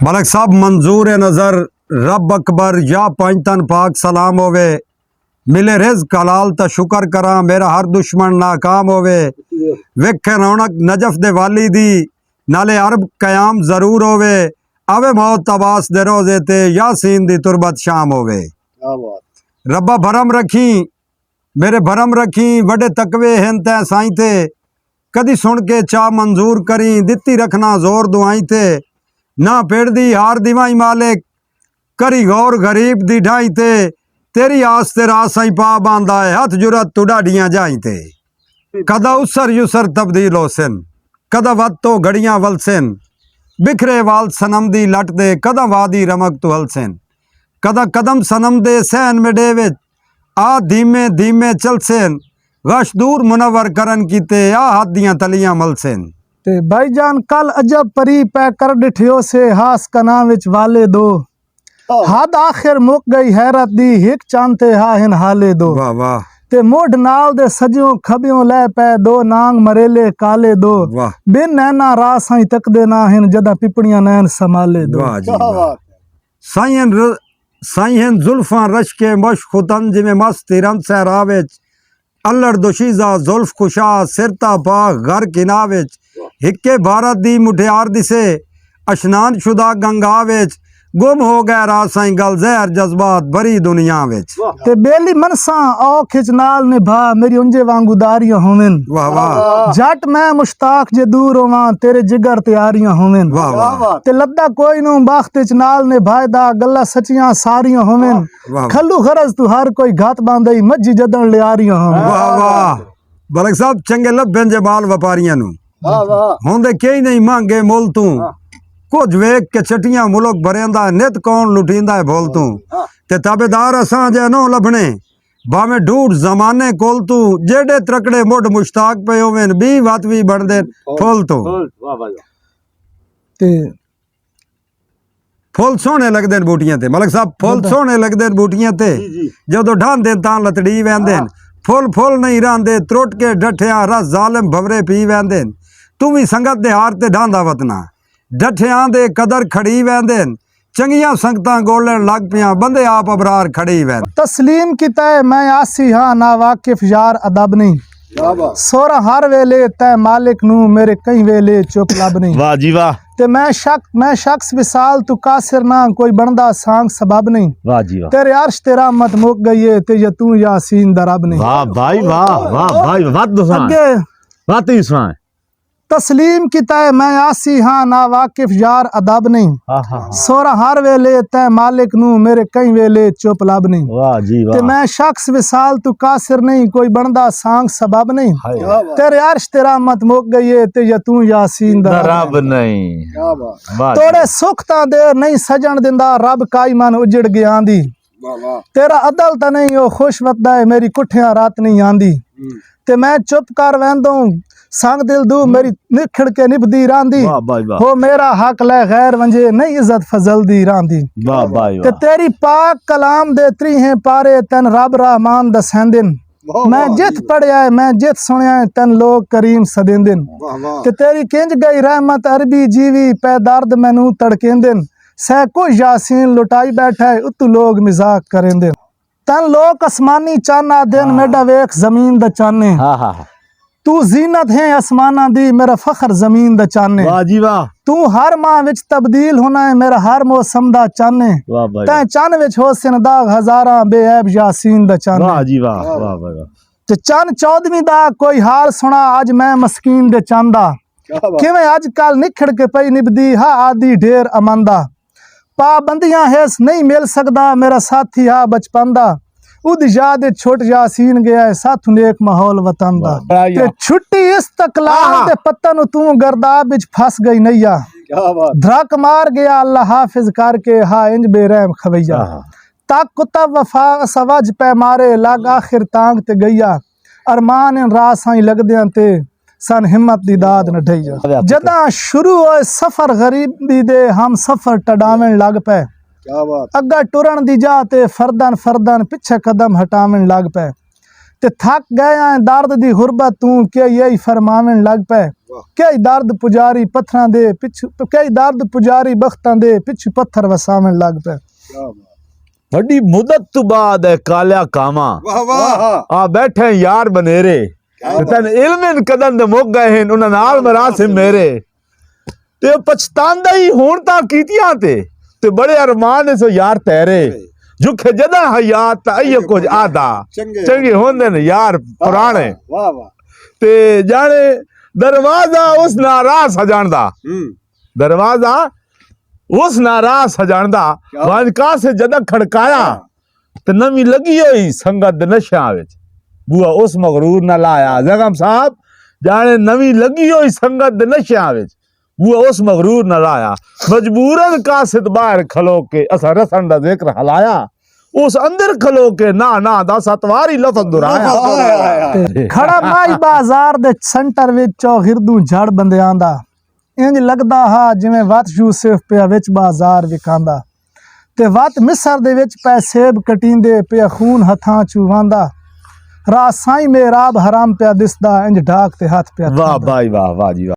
मलक साहब मंजूर नज़र रब अकबर या पंजतन पाक सलाम होवे। मिले रिज़्क़ हलाल ता शुक्र करा, मेरा हर दुश्मन नाकाम होवे। वेखे रौनक नजफ दे वाली दी, नाले अरब कयाम जरूर होवे। आवे मौत अबास दे रोजे ते, यासीन दी तुरबत शाम होवे। रब्बा भरम रखी मेरे भरम रखी, वडे तकवे हैं तै साईं थे। कदी सुन के चा मंजूर करी, दित्ती रखना जोर दुआई थे। ना पेड़ दी हार दिवाई मालिक, करी गौर गरीब दी ढाई थे। तेरी आस ते रास साईं पा बांधा है, हथ जुरत तू डाडियां जाई थे। कदा उसर युसर तब्दील हो सिन, कदा वत तो घड़ियां वलसिन। बिखरे वाल सनम दी लट दे, कदा वादी रमक तू हलसिन। कदा कदम सनम दे सहन में डेविच, आ धीमे धीमे चलसिन। गश दूर मुनवर करन कीते, आ हाथ दियां तलियां मलसिन। ते भाईजान कल अजब परी पै कर डिठियो से, हास कना विच वाले दो। हद आखिर मुक गई हैरत दी, हिक चांते हा हिन हाले दो। वाह वाह ते मोढ़ नाल दे सजियों खबियों लै पै, दो नांग मरेले काले दो। वाह बिन नैना रास साई तकदे ना हिन, जदा पिपड़ियां नैन संभाले दो। वाह जी वाह। साईं जुल्फां रश के मश खुतन, जिमें मस्त तिरन सहरा विच। अल्लड़ दोशीजा जुल्फ खुशा, सिरता पा घर किना विच। हिक्के भारत दी मुठियार दिसे, अशनान शुदा गंगा विच। गुम हो गया रास साईं गल जहर जज्बात भरी दुनिया विच। ते बेली मनसा औ खिच नाल निभा, मेरी उंजे वांगू दारियां होवेन। वाह वाह जट मैं मुश्ताक जे दूर होवां, तेरे जिगर त्यारियां होवेन। वाह वाह ते लद्दा कोई नू बाख्त च नाल निभाएदा, गल्ला सचियां सारियां होवेन। वाह खल्लू खरज तू हर कोई घात बांधई, मज्जी जदन लियारियां होवेन। वाह वाह। बलक साहब चंगे लभन जे बाल व्यापारियां नू होंदे कई नहीं मांगे मुल तू। कुछ वेख के छटियां मुलक भरेंदा, नित कौन लुटींदा है बोल तू। ते ताबेदार असां जे नो लभने, भावे ढूढ़ जमाने कोल तू। जेडे त्रकड़े मुड मुश्ताक पे होवेन, बी वात भी बन दे फुल तू। ते फुल सोहने लगदे न बूटियां ते। मलक साहब फुल सोहने लगदे न बूटियां ते, जदों ढांदे तां लतड़ी वैंदे न। फुल फुल नहीं रहांदे, त्रुट के डठियां रस जालिम भवरे पी वैंदे न। तू भी संगत दे हार ते ढांदा वतना, डठियां दे कदर खड़ी वैंदे न। चंगियां संगतां गोलण लग पियां, बंदे आप अबरार खड़ी वैन। तस्लीम की तय मैं आसी हाँ, ना वाकिफ यार अदब नहीं। सोरा हर वेले तय मालिक नू, मेरे कई वेले चुप लब नहीं। वाह जी वाह। ते मैं शख्स विसाल तू कासिर ना, कोई बनदा सांग सबब नहीं। वाह जी वाह। तेरे अर्श तेरा मत मुक गई है, ते ये तू यासीन दरब नहीं। वाह भाई वाह वाह भाई वाह। अगे बात ही सुना। तस्लीम की तय मैं आसी हाँ, ना वाकिफ यार अदब नहीं। सोरा हर वेले तय मालिक नू, मेरे कई वेले चुप लब नहीं। वाह जी वाह। ते मैं शख्स विसाल तू कासिर नहीं, कोई बनदा सांग सबब नहीं। तेरे अर्श तेरा मत मुक गई है, ते ये तू यासीन रब नहीं। तोड़े सुख ता देर नहीं सजन दिंदा, रब काई मन उजड़ गया दी। तेरा अदल ता नहीं ओ खुश वतदा है, मेरी कुठियां रात नहीं आंदी। ते मैं चुप कर वैंदों संग दिल दू, मेरी निखड़ के निभदी रांदी। हो मेरा हक ले गैर वंजे, नहीं इज्जत फजल दी रांदी। ते तेरी पाक कलाम दे त्री हैं पारे, तन रब रहमान दसेंदिन। मैं जित पढ़िया है, मैं जित सुनिया है, तन लोग करीम सदेंदिन। ते तेरी किंज गई रहमत अरबी जीवी, पै दर्द मैनू तड़केंदिन। सह कुछ यासीन लुटाई बैठा है, उतु लोग मजाक करेंदिन। तन लोग आसमानी चाना दिन, मेडा वेख जमीन द चाने। तू जीनत है आसमाना दी, मेरा फखर जमीन द चाने। वाह जी वाह। तू हर माह विच तब्दील होना है, मेरा हर मौसम दा चाने। तै चन विच होसन दाग हजारा, बेऐब यासीन द चाने। वाह जी वाह वाह वाह। ते चन 14वीं दा कोई हाल सुना, अज मैं मस्कीन दे चांदा। किवें अज कल निखड़ के पई निभदी, हा आदि ढेर अमंदा। पाबंदियां हेस नहीं मिल सकदा, मेरा साथी हा बचपन दा। उद याद छोट यासीन गया है, साथ नेक माहौल वतन दा। ते छुट्टी इस्तकलाल दे पतन, तू गर्दाब विच फस गई नैया। धड़क मार गया अल्लाह हाफिज करके, हा इंज बेरहम खवैया। तक कुत्ता वफा सवज पै मारे, लग आखिर तांग ते गैया। अरमान इन रास साई लगदियां ते, सन हिम्मत दी दाद न ढैया। जदा शुरू होए सफर गरीबी दे, हम सफर टडावन लग पै। अग्गा टुरन दी जा ते फरदन फरदन पिछे कदम हटावन लग पै। ते थक गए दर्द दी गुरबत तू, के यही फरमावन लग पै। कई दर्द पुजारी पत्थरां दे पिछ कई दर्द पुजारी बख्तां दे पिछ पत्थर वसावन लग पे बड़ी मुदत तो बाद है कालिया कामा वाह वाह आ बैठे यार बनेरे तन इल्म कदम दे मुक गए हैं उन्हां नाल मरासिम मेरे ते पछतांदा ही हुण तां कीतियां ते बड़े अरमान सो यार तेरे जुखे जदा हयात अयो कुछ आदा चंगे होंदे ने यार पुराने वाह वाह ते जाने दरवाजा उस नाराज सजानदा दरवाजा उस नाराज सजानदा वांका से जदा खड़काया ते नवी लगी होई संगत नशा विच बुआ उस मगरूर न लाया जगम साहब जाने नवी लगी होई संगत नशा विच बुआ उस मगरूर न लाया मजबूरन कासिद बाहर खलो के असा रसन दा जिक्र हलाया उस अंदर खलो के ना दा सतवारी लफज दुराया खड़ा माई बाजार दे सेंटर विच हिरदू झड़ बंदियां दा इंज लगदा हा जिवें वत यूसुफ पिया विच बाजार विकांदा ते वत मिस्र दे विच पैसेब कटींदे पिया खून हथां चू वांदा राह साईं मेराब हराम पिया दिसदा इंज ढाक ते हाथ पिया वाह भाई वाह वाह जी वाह